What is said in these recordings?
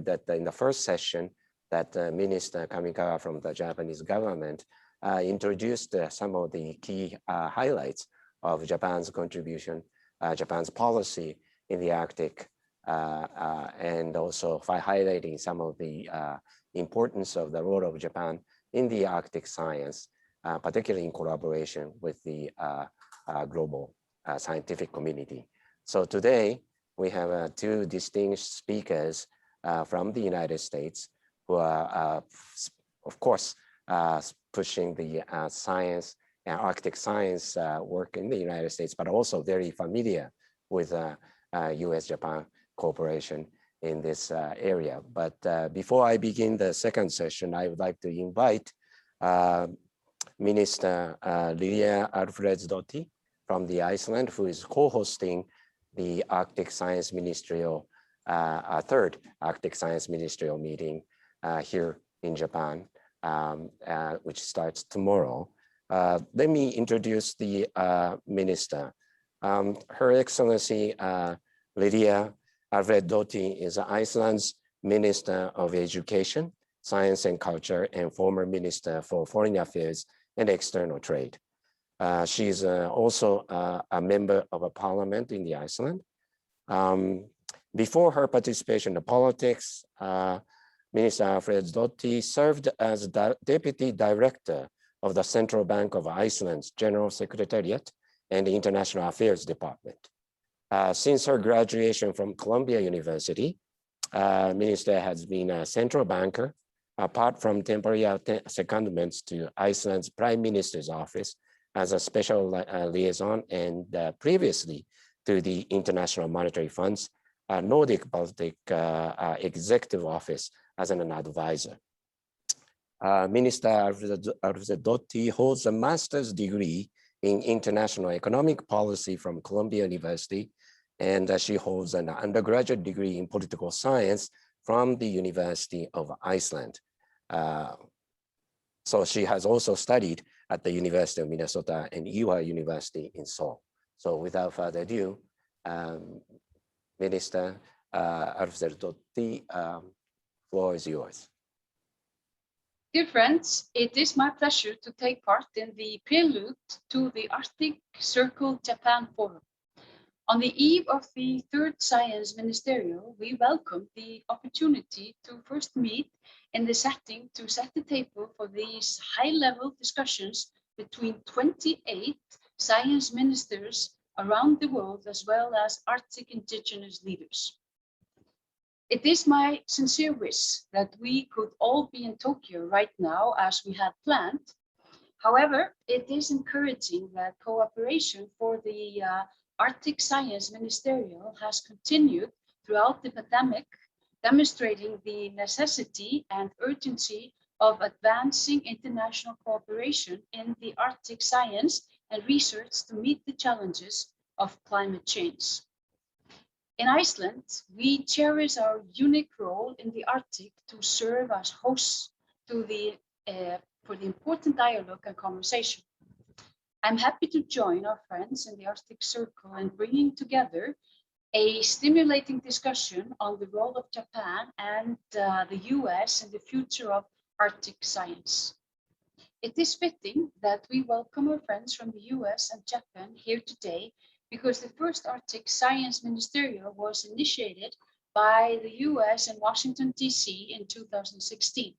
that in the first session that Minister Kamikawa from the Japanese government introduced some of the key highlights of Japan's contribution, Japan's policy in the Arctic, and also by highlighting some of the importance of the role of Japan in the Arctic science, particularly in collaboration with the global scientific community. So today we have two distinguished speakers from the United States who are, of course, pushing the science and Arctic science work in the United States, but also very familiar with US-Japan cooperation in this area. But before I begin the second session, I would like to invite Minister LILJA ALFREÐSDÓTTIR from the Iceland, who is co-hosting the Arctic Science Ministerial, third Arctic Science Ministerial meeting here in Japan, which starts tomorrow. Let me introduce the minister. Her Excellency LILJA ALFREÐSDÓTTIR is Iceland's Minister of Education, Science and Culture, and former Minister for Foreign Affairs and External Trade. She is also a member of a parliament in the Iceland. Before her participation in politics, Minister ALFREÐSDÓTTIR served as the Deputy Director of the Central Bank of Iceland's General Secretariat and the International Affairs Department. Since her graduation from Columbia University, Minister has been a central banker, apart from temporary secondments to Iceland's Prime Minister's office as a special liaison, and previously to the International Monetary Fund's Nordic Baltic Executive Office as an advisor. Minister ALFREÐSDÓTTIR holds a master's degree in international economic policy from Columbia University, and she holds an undergraduate degree in political science from the University of Iceland. So she has also studied at the University of Minnesota and Iowa University in Seoul. So without further ado, Minister ALFREÐSDÓTTIR, floor is yours. Dear friends, it is my pleasure to take part in the prelude to the Arctic Japan Forum. On the eve of the third Science Ministerial, we welcome the opportunity to first meet in the setting to set the table for these high-level discussions between 28 science ministers around the world, as well as Arctic indigenous leaders. It is my sincere wish that we could all be in Tokyo right now as we had planned. However, it is encouraging that cooperation for the Arctic Science Ministerial has continued throughout the pandemic, demonstrating the necessity and urgency of advancing international cooperation in the Arctic science and research to meet the challenges of climate change. In Iceland, we cherish our unique role in the Arctic to serve as hosts to for the important dialogue and conversation. I'm happy to join our friends in the Arctic Circle in bringing together a stimulating discussion on the role of Japan and the US in the future of Arctic science. It is fitting that we welcome our friends from the US and Japan here today, because the first Arctic Science Ministerial was initiated by the US in Washington, DC in 2016.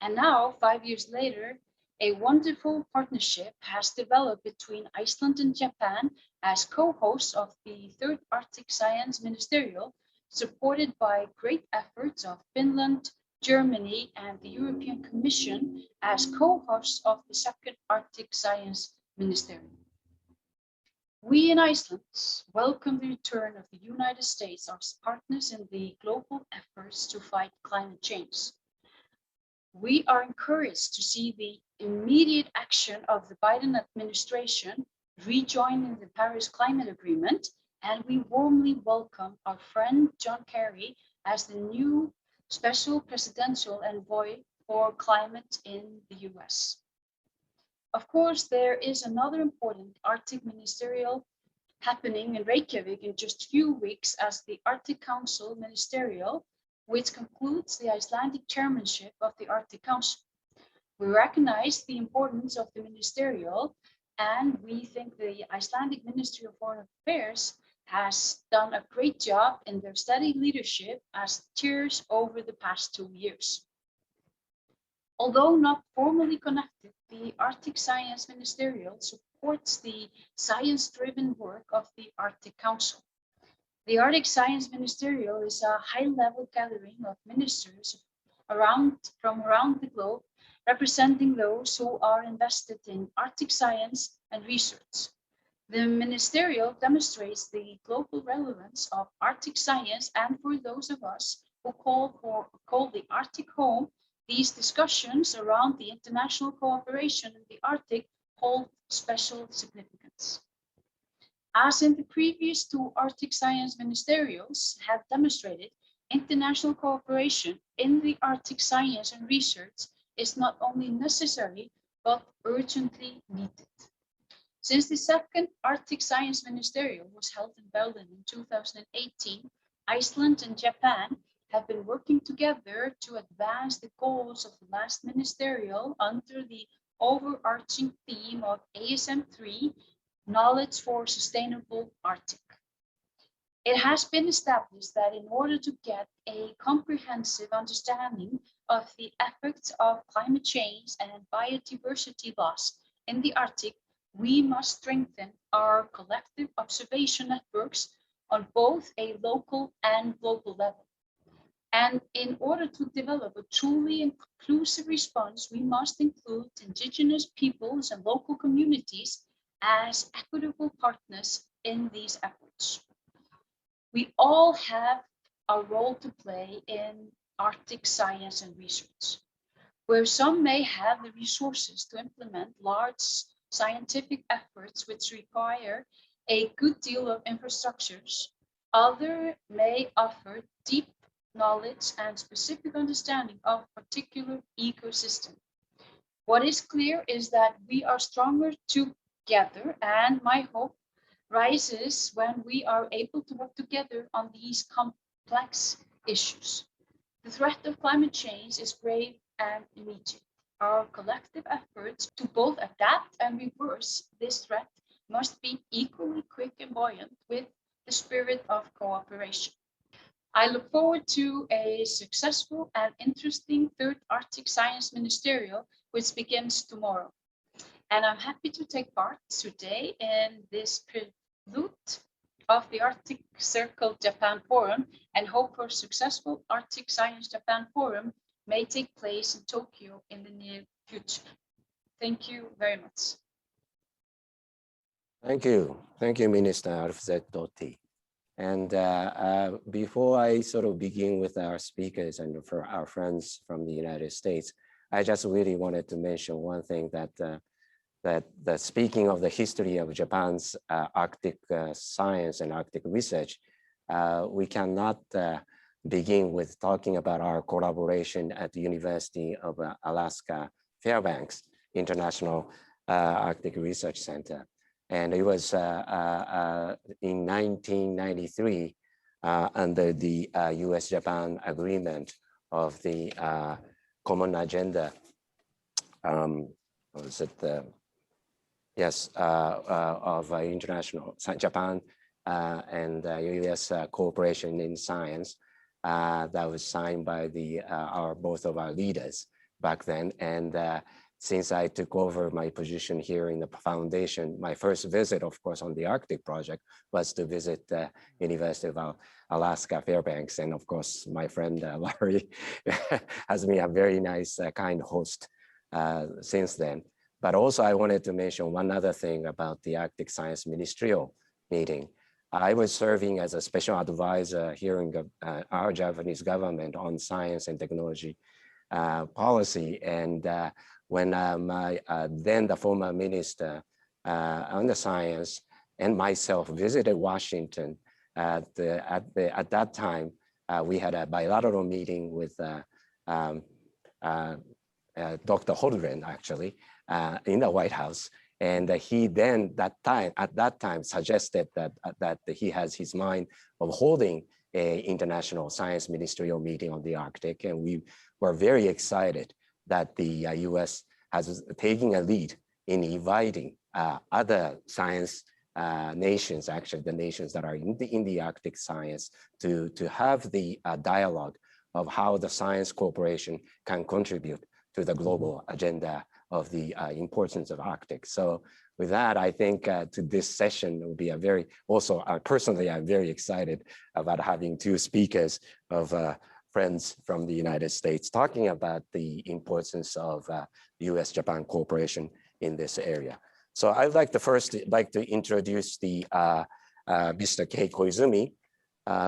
And now, 5 years later, a wonderful partnership has developed between Iceland and Japan as co-hosts of the third Arctic Science Ministerial, supported by great efforts of Finland, Germany, and the European Commission as co-hosts of the second Arctic Science Ministerial. We in Iceland welcome the return of the United States as partners in the global efforts to fight climate change. We are encouraged to see the immediate action of the Biden administration rejoining the Paris Climate Agreement, and we warmly welcome our friend John Kerry as the new special presidential envoy for climate in the US. Of course, there is another important Arctic Ministerial happening in Reykjavik in just a few weeks as the Arctic Council Ministerial which concludes the Icelandic chairmanship of the Arctic Council. We recognize the importance of the Ministerial, and we think the Icelandic Ministry of Foreign Affairs has done a great job in their steady leadership as chairs over the past 2 years. Although not formally connected, the Arctic Science Ministerial supports the science-driven work of the Arctic Council. The Arctic Science Ministerial is a high-level gathering of ministers from around the globe, representing those who are invested in Arctic science and research. The Ministerial demonstrates the global relevance of Arctic science, and for those of us who call the Arctic home, these discussions around the international cooperation in the Arctic hold special significance. As in the previous 2 Arctic Science Ministerials have demonstrated, international cooperation in the Arctic science and research is not only necessary, but urgently needed. Since the 2nd Arctic Science Ministerial was held in Berlin in 2018, Iceland and Japan have been working together to advance the goals of the last ministerial under the overarching theme of ASM3, Knowledge for Sustainable Arctic. It has been established that in order to get a comprehensive understanding of the effects of climate change and biodiversity loss in the Arctic, we must strengthen our collective observation networks on both a local and global level. And in order to develop a truly inclusive response, we must include indigenous peoples and local communities as equitable partners in these efforts. We all have a role to play in Arctic science and research. Where some may have the resources to implement large scientific efforts which require a good deal of infrastructures, others may offer deep knowledge and specific understanding of a particular ecosystem. What is clear is that we are stronger together, and my hope rises when we are able to work together on these complex issues. The threat of climate change is grave and immediate. Our collective efforts to both adapt and reverse this threat must be equally quick and buoyant with the spirit of cooperation. I look forward to a successful and interesting 3rd Arctic Science Ministerial, which begins tomorrow. And I'm happy to take part today in this prelude of the Arctic.circle Japan Forum, and hope for a successful Arctic Science Japan Forum may take place in Tokyo in the near future. Thank you very much. Thank you. Thank you, Minister ALFREÐSDÓTTIR. And before I sort of begin with our speakers and for our friends from the United States, I just really wanted to mention one thing, that speaking of the history of Japan's Arctic science and Arctic research, we cannot begin with talking about our collaboration at the University of Alaska Fairbanks International Arctic Research Center. And it was in 1993 under the US-Japan agreement of the Common Agenda, was it yes, of international Japan and US cooperation in science that was signed by both of our leaders back then. And since I took over my position here in the foundation, my first visit, of course, on the Arctic project was to visit the University of Alaska Fairbanks. And of course, my friend Larry has been a very nice, kind host since then. But also I wanted to mention one other thing about the Arctic Science Ministerial meeting. I was serving as a special advisor here in our Japanese government on science and technology policy. And when then the former minister on the science and myself visited Washington, at that time, we had a bilateral meeting with Dr. Holdren, actually, in the White House. And he then, at that time, suggested that he has his mind of holding an international science ministerial meeting on the Arctic. And we were very excited that the US has taken a lead in inviting other science nations, actually the nations that are in the Arctic science, to have the dialogue of how the science cooperation can contribute to the global agenda of the importance of Arctic. So with that, I think to this session will be a very, also personally, I'm very excited about having two speakers of friends from the United States talking about the importance of US-Japan cooperation in this area. So I'd like to first introduce the Mr. Kei Koizumi,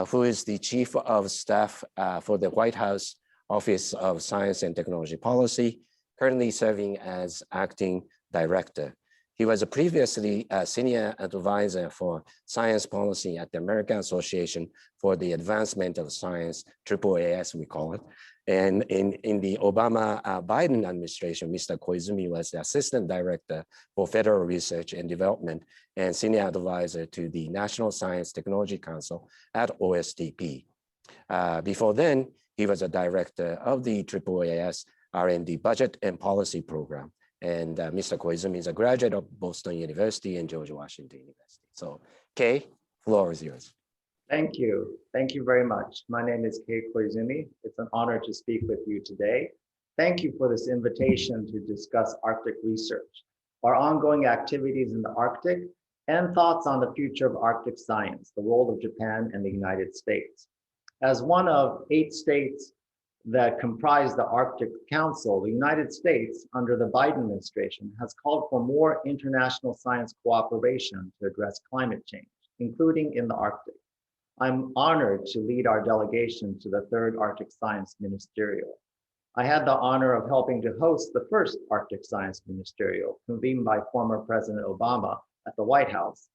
who is the Chief of Staff for the White House Office of Science and Technology Policy, currently serving as Acting Director. He was previously a Senior Advisor for Science Policy at the American Association for the Advancement of Science, AAAS we call it. And in the Obama-Biden administration, Mr. Koizumi was the Assistant Director for Federal Research and Development and Senior Advisor to the National Science Technology Council at OSTP. Before then, he was a Director of the AAAS R&D Budget and Policy Program. And Mr. Koizumi is a graduate of Boston University and George Washington University. So Kei, floor is yours. Thank you. Thank you very much. My name is Kei Koizumi. It's an honor to speak with you today. Thank you for this invitation to discuss Arctic research, our ongoing activities in the Arctic, and thoughts on the future of Arctic science, the role of Japan and the United States. As one of 8 states that comprise the Arctic Council, the United States, under the Biden administration, has called for more international science cooperation to address climate change, including in the Arctic. I'm honored to lead our delegation to the 3rd Arctic Science Ministerial. I had the honor of helping to host the first Arctic Science Ministerial, convened by former President Obama at the White House,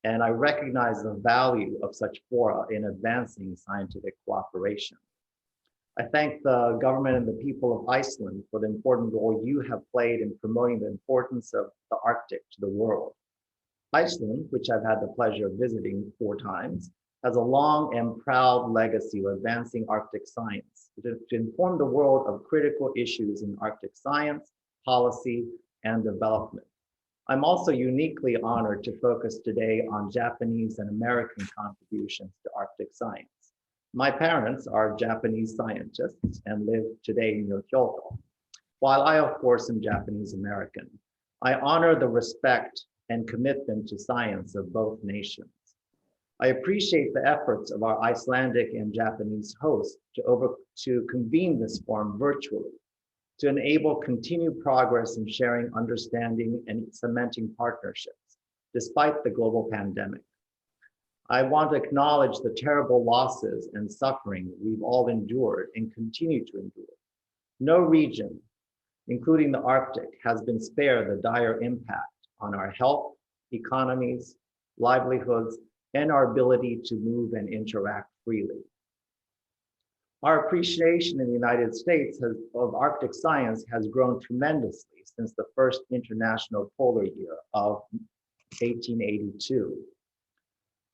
and I recognize the value of such fora in advancing scientific cooperation. I thank the government and the people of Iceland for the important role you have played in promoting the importance of the Arctic to the world. Iceland, which I've had the pleasure of visiting 4 times, has a long and proud legacy of advancing Arctic science to inform the world of critical issues in Arctic science, policy, and development. I'm also uniquely honored to focus today on Japanese and American contributions to Arctic science. My parents are Japanese scientists and live today in Kyoto, while I, of course, am Japanese American. I honor the respect and commitment to science of both nations. I appreciate the efforts of our Icelandic and Japanese hosts to convene this forum virtually, to enable continued progress in sharing understanding and cementing partnerships, despite the global pandemic. I want to acknowledge the terrible losses and suffering we've all endured and continue to endure. No region, including the Arctic, has been spared the dire impact on our health, economies, livelihoods, and our ability to move and interact freely. Our appreciation in the United States of Arctic science has grown tremendously since the first International Polar Year of 1882.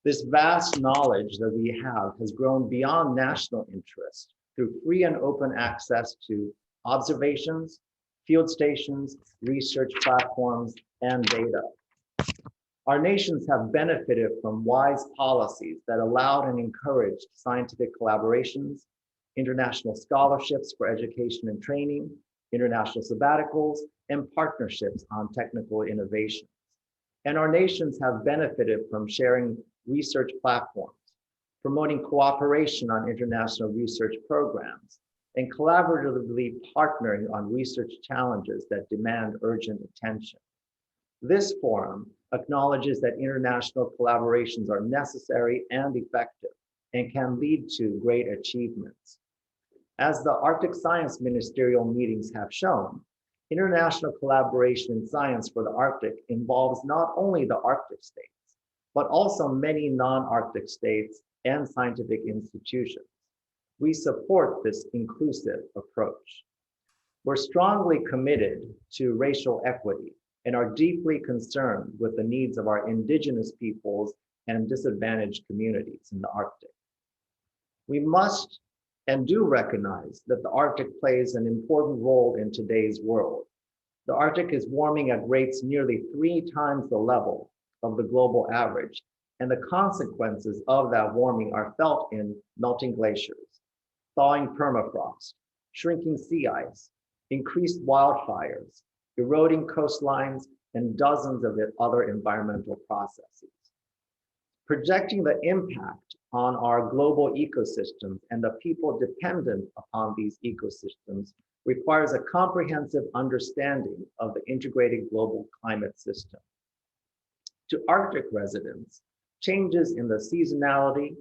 This vast knowledge that we have has grown beyond national interest through free and open access to observations, field stations, research platforms, and data. Our nations have benefited from wise policies that allowed and encouraged scientific collaborations, international scholarships for education and training, international sabbaticals, and partnerships on technical innovations. And our nations have benefited from sharing research platforms, promoting cooperation on international research programs, and collaboratively partnering on research challenges that demand urgent attention. This forum acknowledges that international collaborations are necessary and effective and can lead to great achievements. As the Arctic Science Ministerial meetings have shown, international collaboration in science for the Arctic involves not only the Arctic states, but also many non-Arctic states and scientific institutions. We support this inclusive approach. We're strongly committed to racial equity and are deeply concerned with the needs of our indigenous peoples and disadvantaged communities in the Arctic. We must and do recognize that the Arctic plays an important role in today's world. The Arctic is warming at rates nearly 3 times the level of the global average, and the consequences of that warming are felt in melting glaciers, thawing permafrost, shrinking sea ice, increased wildfires, eroding coastlines, and dozens of other environmental processes. Projecting the impact on our global ecosystems and the people dependent upon these ecosystems requires a comprehensive understanding of the integrated global climate system. To Arctic residents, changes in the seasonality,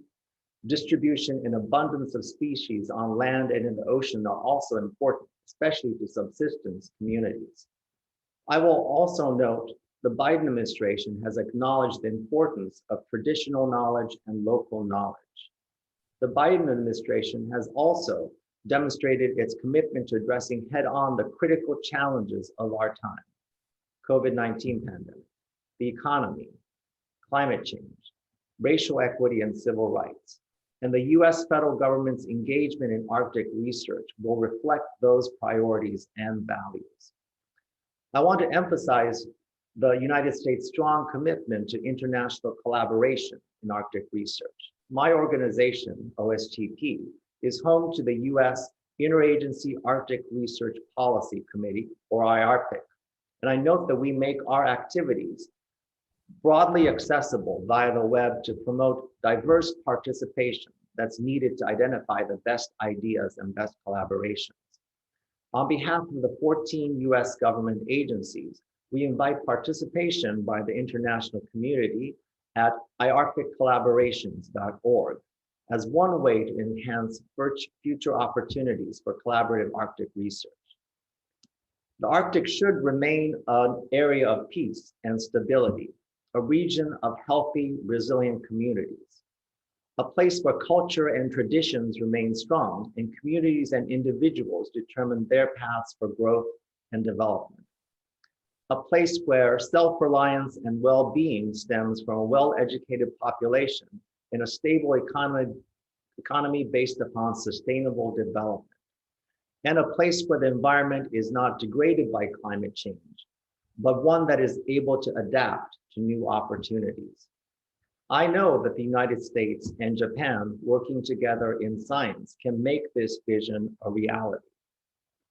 distribution, and abundance of species on land and in the ocean are also important, especially to subsistence communities. I will also note the Biden administration has acknowledged the importance of traditional knowledge and local knowledge. The Biden administration has also demonstrated its commitment to addressing head-on the critical challenges of our time: COVID-19 pandemic, the economy, climate change, racial equity, and civil rights. And the US federal government's engagement in Arctic research will reflect those priorities and values. I want to emphasize the United States' strong commitment to international collaboration in Arctic research. My organization, OSTP, is home to the US Interagency Arctic Research Policy Committee, or IARPC. And I note that we make our activities broadly accessible via the web to promote diverse participation that's needed to identify the best ideas and best collaborations. On behalf of the 14 US government agencies, we invite participation by the international community at iarcticcollaborations.org as one way to enhance future opportunities for collaborative Arctic research. The Arctic should remain an area of peace and stability, a region of healthy, resilient communities, a place where culture and traditions remain strong and communities and individuals determine their paths for growth and development, a place where self-reliance and well-being stems from a well-educated population in a stable economy based upon sustainable development, and a place where the environment is not degraded by climate change, but one that is able to adapt to new opportunities. I know that the United States and Japan working together in science can make this vision a reality.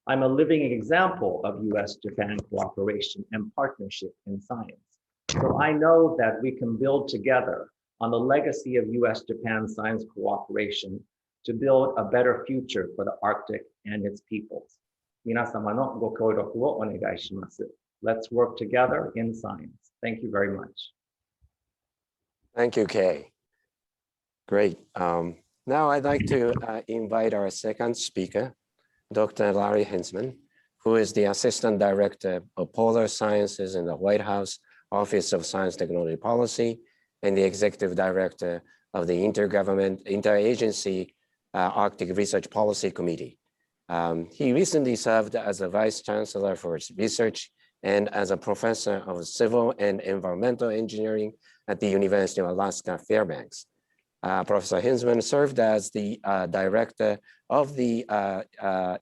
I'm a living example of US-Japan cooperation and partnership in science. So I know that we can build together on the legacy of US-Japan science cooperation to build a better future for the Arctic and its peoples. 皆様のご協力をお願いします。Let's work together in science. Thank you very much. Thank you, Kay. Great. Now I'd like to invite our second speaker, Dr. Larry Henzman, who is the Assistant Director of Polar Sciences in the White House Office of Science Technology Policy and the Executive Director of the Interagency Arctic Research Policy Committee. He recently served as a Vice Chancellor for research and as a Professor of Civil and Environmental Engineering at the University of Alaska Fairbanks. Professor Henzman served as the Director of the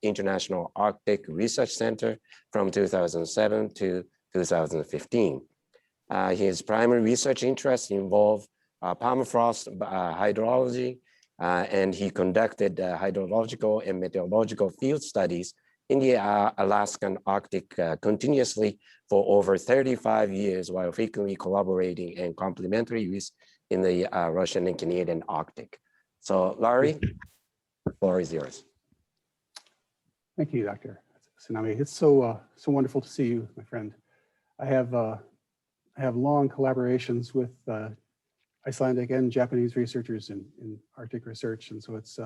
International Arctic Research Center from 2007 to 2015. His primary research interests involve permafrost hydrology, and he conducted hydrological and meteorological field studies in the Alaskan Arctic continuously for over 35 years while frequently collaborating and complementary with in the Russian and Canadian Arctic. So Larry, the floor is yours. Thank you, Dr. Tsunami. It's so wonderful to see you, my friend. I have long collaborations with Icelandic and Japanese researchers in Arctic research, and so it's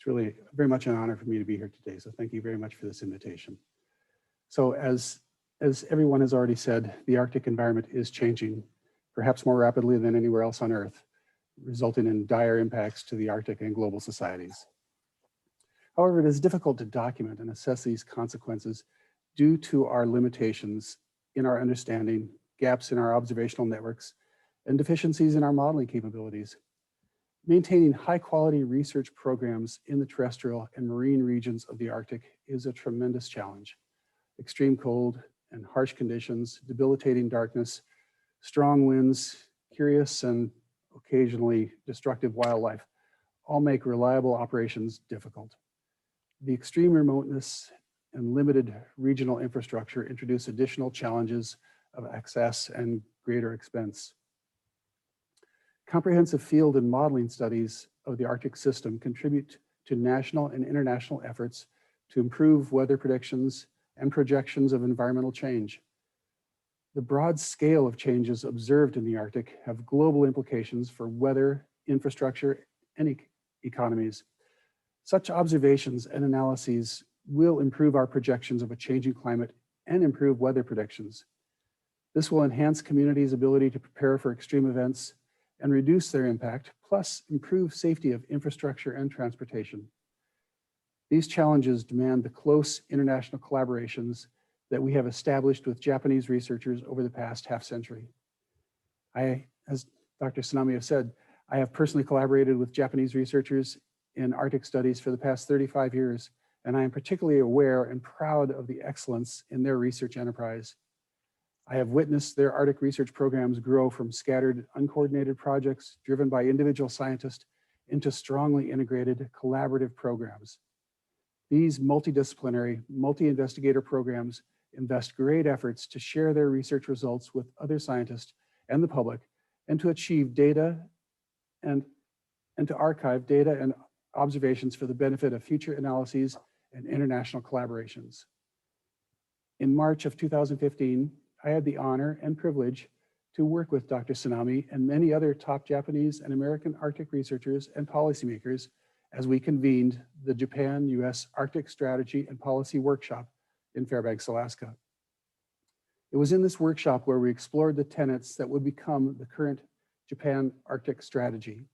really very much an honor for me to be here today. So thank you very much for this invitation. So as everyone has already said, the Arctic environment is changing, perhaps more rapidly than anywhere else on Earth, resulting in dire impacts to the Arctic and global societies. However, it is difficult to document and assess these consequences due to our limitations in our understanding, gaps in our observational networks, and deficiencies in our modeling capabilities. Maintaining high quality research programs in the terrestrial and marine regions of the Arctic is a tremendous challenge. Extreme cold and harsh conditions, debilitating darkness, strong winds, curious and occasionally destructive wildlife all make reliable operations difficult. The extreme remoteness and limited regional infrastructure introduce additional challenges of access and greater expense. Comprehensive field and modeling studies of the Arctic system contribute to national and international efforts to improve weather predictions and projections of environmental change. The broad scale of changes observed in the Arctic have global implications for weather, infrastructure, and economies. Such observations and analyses will improve our projections of a changing climate and improve weather predictions. This will enhance communities' ability to prepare for extreme events and reduce their impact, plus improve safety of infrastructure and transportation. These challenges demand the close international collaborations that we have established with Japanese researchers over the past half century. As Dr. Tsunami has said, I have personally collaborated with Japanese researchers in Arctic studies for the past 35 years, and I am particularly aware and proud of the excellence in their research enterprise. I have witnessed their Arctic research programs grow from scattered, uncoordinated projects driven by individual scientists into strongly integrated, collaborative programs. These multidisciplinary, multi-investigator programs invest great efforts to share their research results with other scientists and the public, and to achieve data and to archive data and observations for the benefit of future analyses and international collaborations. In March of 2015, I had the honor and privilege to work with Dr. Tsunami and many other top Japanese and American Arctic researchers and policymakers as we convened the Japan-US Arctic Strategy and Policy Workshop in Fairbanks, Alaska. It was in this workshop where we explored the tenets that would become the current Japan Arctic Strategy.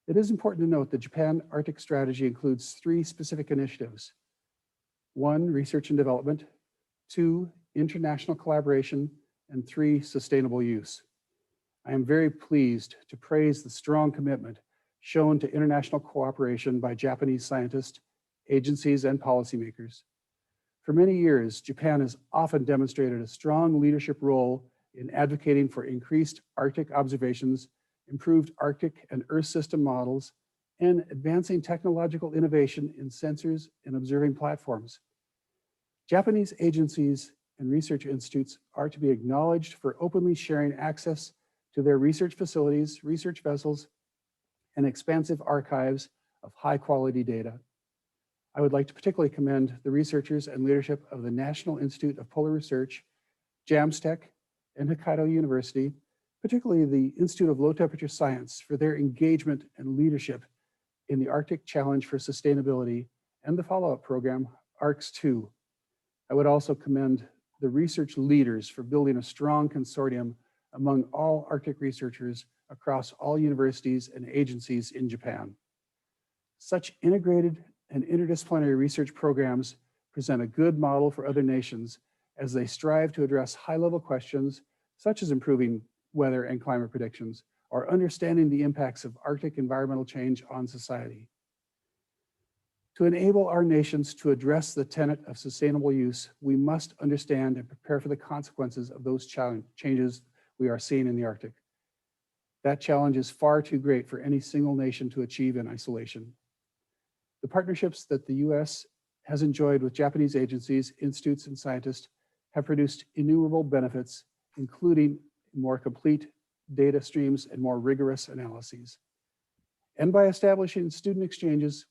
It is important to note that Japan Arctic Strategy includes 3 specific initiatives. 1, research and development. 2, international collaboration. And 3, sustainable use. I am very pleased to praise the strong commitment shown to international cooperation by Japanese scientists, agencies, and policymakers. For many years, Japan has often demonstrated a strong leadership role in advocating for increased Arctic observations, improved Arctic and Earth system models, and advancing technological innovation in sensors and observing platforms. Japanese agencies and research institutes are to be acknowledged for openly sharing access to their research facilities, research vessels, and expansive archives of high-quality data. I would like to particularly commend the researchers and leadership of the National Institute of Polar Research, JAMSTEC, and Hokkaido University, particularly the Institute of Low Temperature Science, for their engagement and leadership in the Arctic Challenge for Sustainability and the follow-up program, ARCS-2. I would also commend the research leaders for building a strong consortium among all Arctic researchers across all universities and agencies in Japan. Such integrated and interdisciplinary research programs present a good model for other nations as they strive to address high-level questions such as improving weather and climate predictions or understanding the impacts of Arctic environmental change on society. To enable our nations to address the tenet of sustainable use, we must understand and prepare for the consequences of those changes we are seeing in the Arctic. That challenge is far too great for any single nation to achieve in isolation. The partnerships that the US has enjoyed with Japanese agencies, institutes, and scientists have produced innumerable benefits, including more complete data streams and more rigorous analyses. And by establishing student exchanges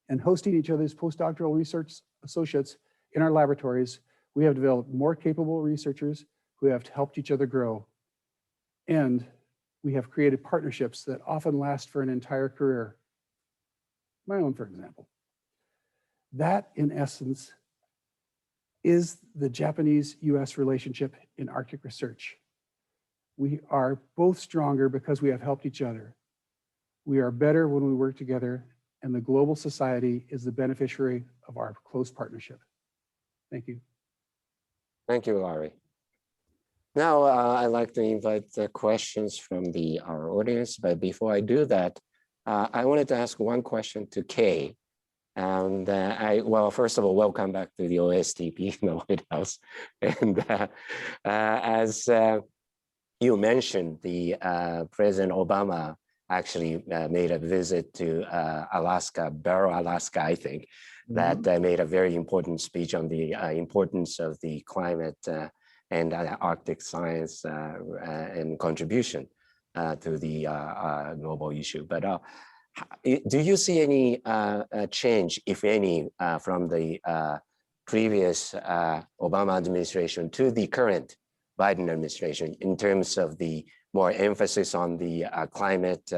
and hosting each other's postdoctoral research associates in our laboratories, we have developed more capable researchers who have helped each other grow. And we have created partnerships that often last for an entire career. My own, for example. That, in essence, is the Japanese-US relationship in Arctic research. We are both stronger because we have helped each other. We are better when we work together, and the global society is the beneficiary of our close partnership. Thank you. Thank you, Larry. Now, I'd like to invite the questions from our audience, but before I do that, I wanted to ask one question to Kay. And well, first of all, welcome back to the OSTP in the White House. And as you mentioned, President Obama actually made a visit to Alaska, Barrow, Alaska, I think, that made a very important speech on the importance of the climate and Arctic science and contribution to the global issue. But do you see any change, if any, from the previous Obama administration to the current Biden administration in terms of the more emphasis on the climate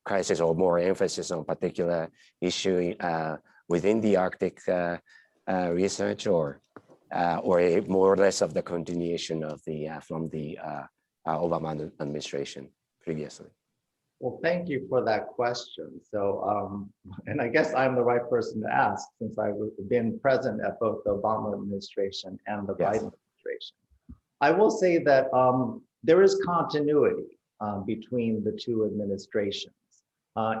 crisis, or more emphasis on particular issue within the Arctic research, or more or less of the continuation of the from the Obama administration previously? Well, thank you for that question. So, and I guess I'm the right person to ask, since I've been present at both the Obama administration and the Biden administration. I will say that there is continuity between the two administrations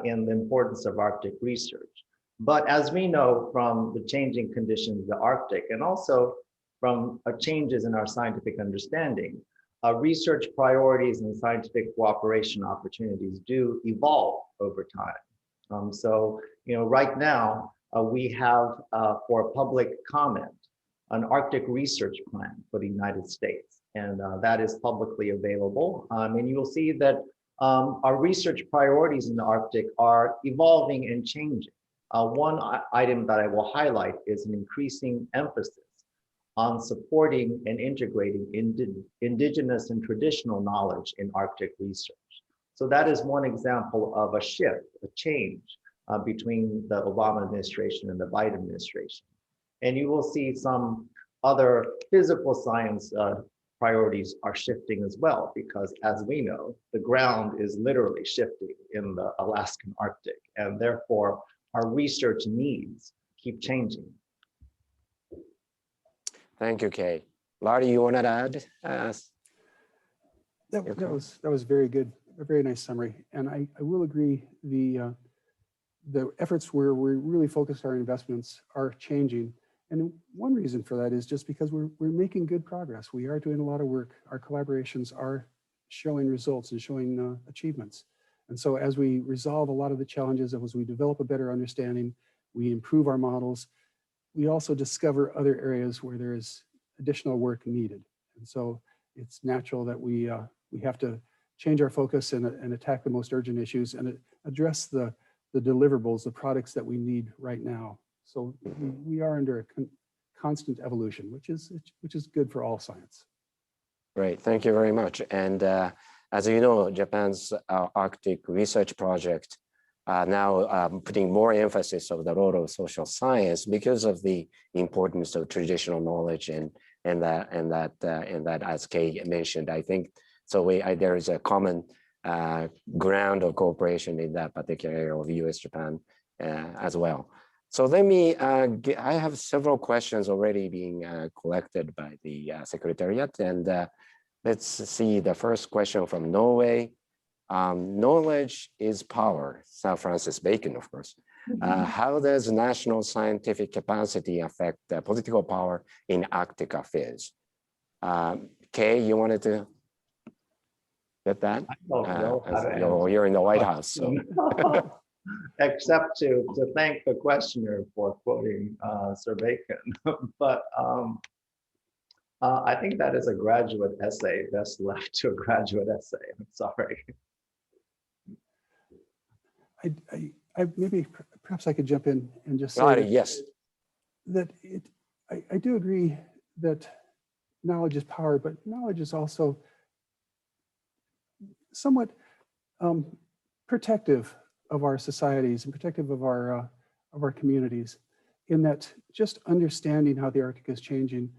in the importance of Arctic research. But as we know from the changing conditions of the Arctic, and also from changes in our scientific understanding, research priorities and scientific cooperation opportunities do evolve over time. So, right now we have for public comment an Arctic research plan for the United States, and that is publicly available. And you will see that our research priorities in the Arctic are evolving and changing. One item that I will highlight is an increasing emphasis on supporting and integrating indigenous and traditional knowledge in Arctic research. So that is one example of a shift, a change between the Obama administration and the Biden administration. And you will see some other physical science priorities are shifting as well, because as we know, the ground is literally shifting in the Alaskan Arctic, and therefore our research needs keep changing. Thank you, Kay. Larry, you wanted to add? That was very good, a very nice summary. And I will agree, the efforts where we're really focused our investments are changing. And one reason for that is just because we're making good progress. We are doing a lot of work. Our collaborations are showing results and showing achievements. And so as we resolve a lot of the challenges, as we develop a better understanding, we improve our models, we also discover other areas where there is additional work needed. And so it's natural that we have to change our focus and attack the most urgent issues and address the deliverables, the products that we need right now. So we are under a constant evolution, which is good for all science. Great, thank you very much. And as you know, Japan's Arctic research project now putting more emphasis of the role of social science because of the importance of traditional knowledge and that as Kay mentioned, I think so. There is a common ground of cooperation in that particular area of U.S.-Japan as well. So let me. I have several questions already being collected by the Secretariat, and let's see the first question from Norway. Knowledge is power, Sir Francis Bacon, of course. How does national scientific capacity affect political power in Arctic affairs? Kay, you wanted to get that? You're in the White House. So. Except to thank the questioner for quoting Sir Bacon. But I think that is a graduate essay, best left to a graduate essay. I'm sorry. I maybe perhaps I could jump in and just say that, yes, that I do agree that knowledge is power, but knowledge is also somewhat protective of our societies and protective of our communities, in that just understanding how the Arctic is changing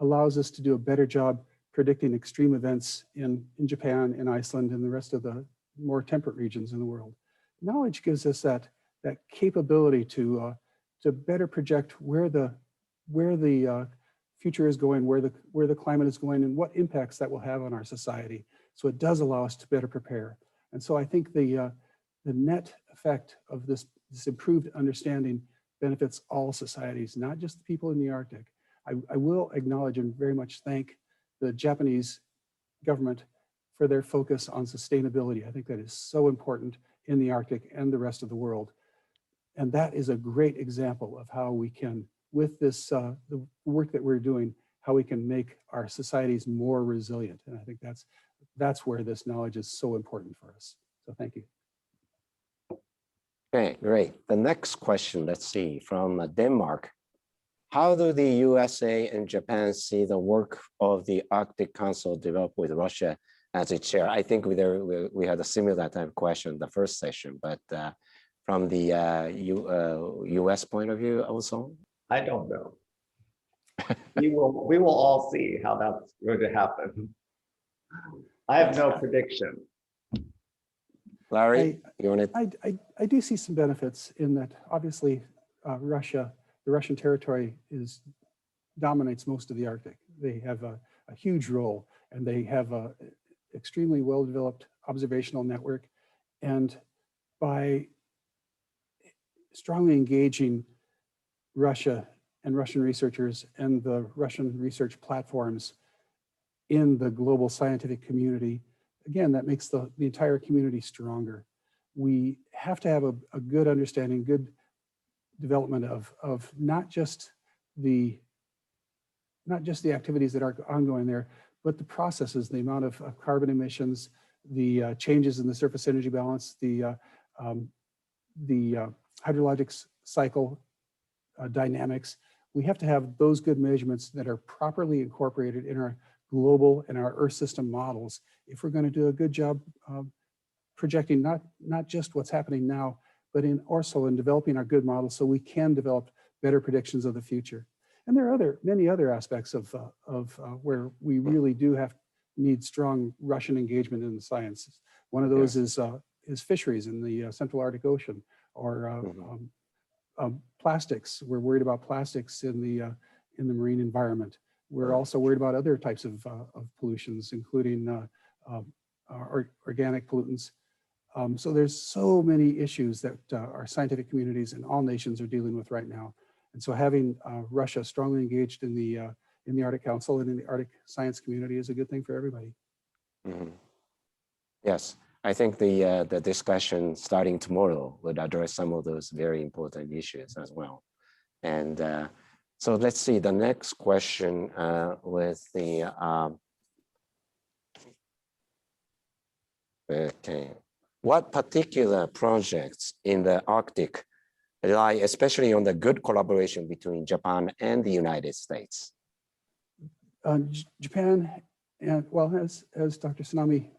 allows us to do a better job predicting extreme events in Japan, in Iceland, and the rest of the more temperate regions in the world. Knowledge gives us that capability to better project where the future is going, where the climate is going, and what impacts that will have on our society. So it does allow us to better prepare. And so I think the net effect of this improved understanding benefits all societies, not just the people in the Arctic. I will acknowledge and very much thank the Japanese government for their focus on sustainability. I think that is so important in the Arctic and the rest of the world. And that is a great example of how we can, with this, the work that we're doing, how we can make our societies more resilient. And I think that's where this knowledge is so important for us. So thank you. Okay, great. The next question, let's see, from Denmark. How do the USA and Japan see the work of the Arctic Council develop with Russia as its chair? I think we had a similar type of question in the first session, but from the US point of view also? I don't know. we will all see how that's going to happen. I have no prediction. Larry, you want to? I do see some benefits in that. Obviously, Russia, the Russian territory dominates most of the Arctic. They have a huge role, and they have a extremely well-developed observational network. And by strongly engaging Russia and Russian researchers and the Russian research platforms in the global scientific community, again, that makes the entire community stronger. We have to have a good understanding, good development of not just the activities that are ongoing there, but the processes, the amount of carbon emissions, the changes in the surface energy balance, the hydrologic cycle dynamics. We have to have those good measurements that are properly incorporated in our global and our Earth system models if we're going to do a good job projecting not just what's happening now, but also in developing our good models so we can develop better predictions of the future. And there are many other aspects of where we really do need strong Russian engagement in the sciences. One of those is fisheries in the Central Arctic Ocean, or plastics. We're worried about plastics in the marine environment. We're also worried about other types of pollutions, including organic pollutants. So there's so many issues that our scientific communities and all nations are dealing with right now. And so having Russia strongly engaged in the Arctic Council and in the Arctic science community is a good thing for everybody. Mm-hmm. Yes, I think the discussion starting tomorrow would address some of those very important issues as well. And so let's see the next question with the, okay. What particular projects in the Arctic rely especially on the good collaboration between Japan and the United States? Japan, and well, as Dr. Tsunami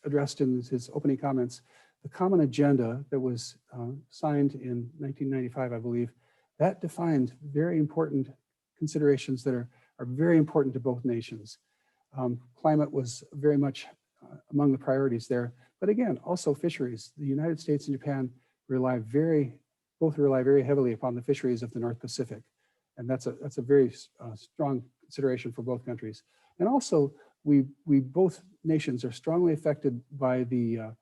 addressed in his opening comments, the common agenda that was signed in 1995, I believe, that defined very important considerations that are very important to both nations. Climate was very much among the priorities there, but again, also fisheries. The United States and Japan both rely very heavily upon the fisheries of the North Pacific, and that's a very strong consideration for both countries. And also, we both nations are strongly affected by the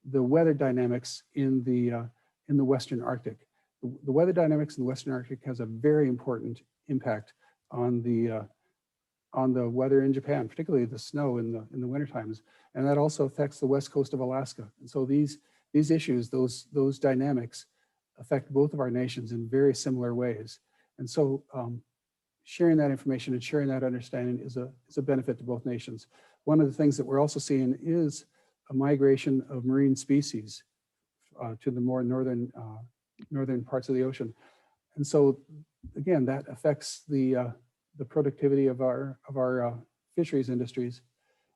weather dynamics in the Western Arctic. The weather dynamics in the Western Arctic has a very important impact on the weather in Japan, particularly the snow in the winter times, and that also affects the west coast of Alaska. And so these issues, those dynamics, affect both of our nations in very similar ways. And so sharing that information and sharing that understanding is a benefit to both nations. One of the things that we're also seeing is a migration of marine species to the more northern parts of the ocean. And so again, that affects the productivity of our fisheries industries.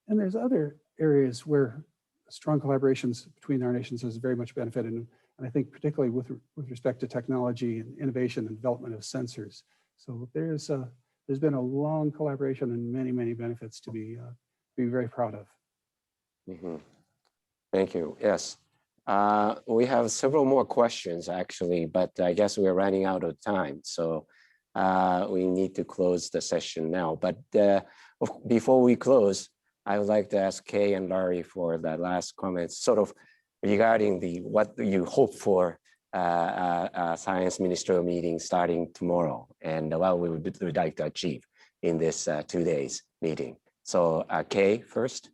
And there's other areas where strong collaborations between our nations has very much benefited. And I think particularly with respect to technology and innovation and development of sensors. So there's been a long collaboration and many benefits to be very proud of. Mm-hmm. Thank you. Yes. We have several more questions actually, but I guess we're running out of time. So we need to close the session now. But before we close, I would like to ask Kay and Larry for the last comments, sort of regarding what you hope for Science Ministerial meeting starting tomorrow, and what we would like to achieve in this 2 days meeting. So Kay first.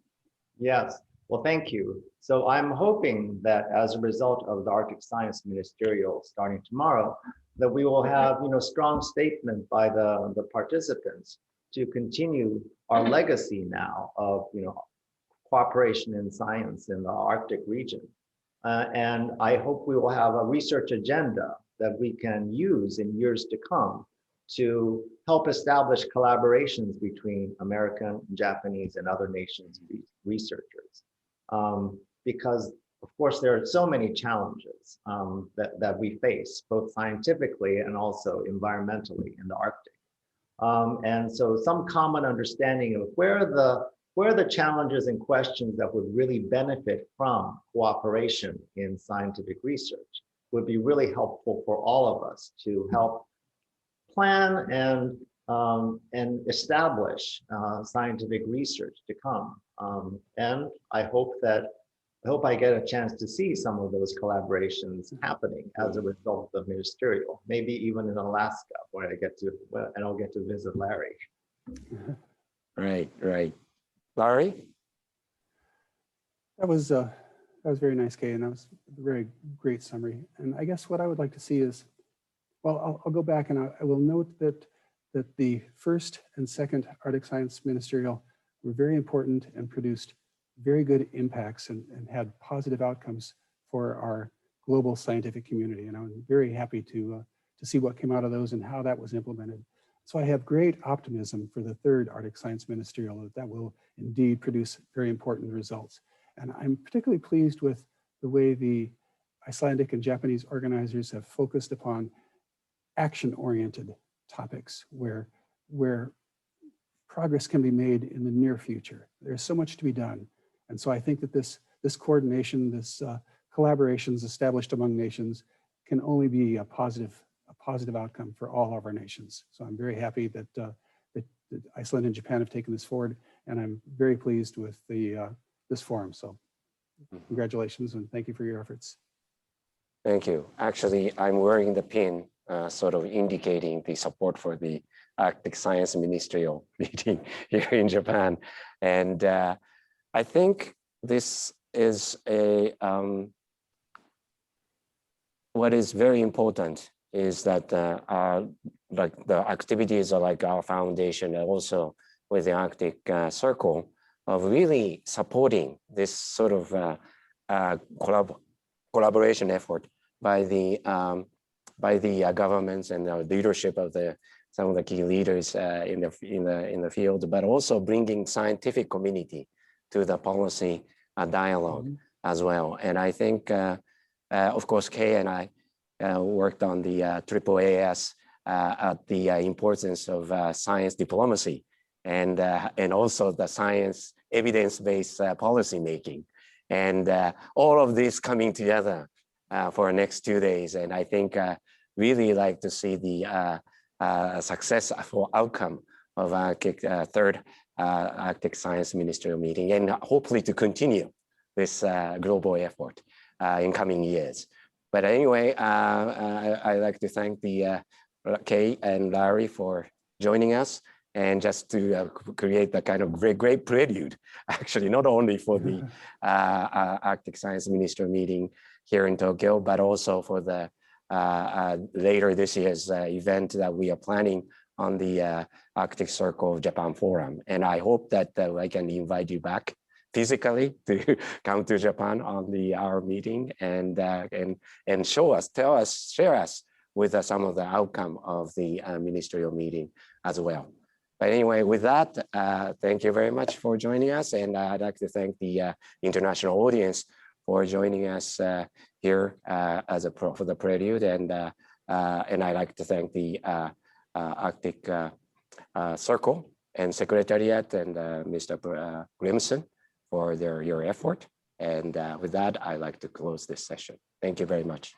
Yes, well, thank you. So I'm hoping that as a result of the Arctic Science Ministerial starting tomorrow, that we will have, strong statement by the participants to continue our legacy now of, cooperation in science in the Arctic region. And I hope we will have a research agenda that we can use in years to come to help establish collaborations between American, Japanese, and other nations' researchers. Because, of course, there are so many challenges that we face, both scientifically and also environmentally in the Arctic. And so some common understanding of where are the challenges and questions that would really benefit from cooperation in scientific research would be really helpful for all of us to help plan and establish scientific research to come. And I hope I get a chance to see some of those collaborations happening as a result of Ministerial, maybe even in Alaska, where I'll get to visit Larry. Right. Larry? That was very nice, Kay, and that was a very great summary. And I guess what I would like to see is, well, I'll go back and I will note that the first and second Arctic Science Ministerial were very important and produced very good impacts and had positive outcomes for our global scientific community. And I'm very happy to see what came out of those and how that was implemented. So I have great optimism for the third Arctic Science Ministerial that will indeed produce very important results. And I'm particularly pleased with the way the Icelandic and Japanese organizers have focused upon action-oriented topics where progress can be made in the near future. There's so much to be done. And so I think that this coordination, this collaborations established among nations can only be a positive outcome for all of our nations. So I'm very happy that Iceland and Japan have taken this forward, and I'm very pleased with this forum. So congratulations and thank you for your efforts. Thank you. Actually, I'm wearing the pin sort of indicating the support for the Arctic Science Ministerial meeting here in Japan. And I think this is what is very important is that like the activities are like our foundation and also with the Arctic Circle of really supporting this sort of collaboration effort by the governments and the leadership of some of the key leaders in the field, but also bringing scientific community to the policy dialogue as well. And I think, of course, Kay and I worked on the AAAS at the importance of science diplomacy and also the science evidence-based policy making. And all of this coming together for the next 2 days. And I think really like to see the successful outcome of third Arctic Science Ministerial meeting, and hopefully to continue this global effort in coming years. But anyway, I'd like to thank Kay and Larry for joining us, and just to create the kind of great prelude, actually, not only for the Arctic Science Ministerial meeting here in Tokyo, but also for the later this year's event that we are planning on the Arctic Circle of Japan Forum. And I hope that I can invite you back physically to come to Japan on our meeting and share us with some of the outcome of the ministerial meeting as well. But anyway, with that, thank you very much for joining us. And I'd like to thank the international audience for joining us here for the prelude. And I'd like to thank the Arctic Circle and Secretariat and Mr. Grimson for your effort. And with that, I'd like to close this session. Thank you very much.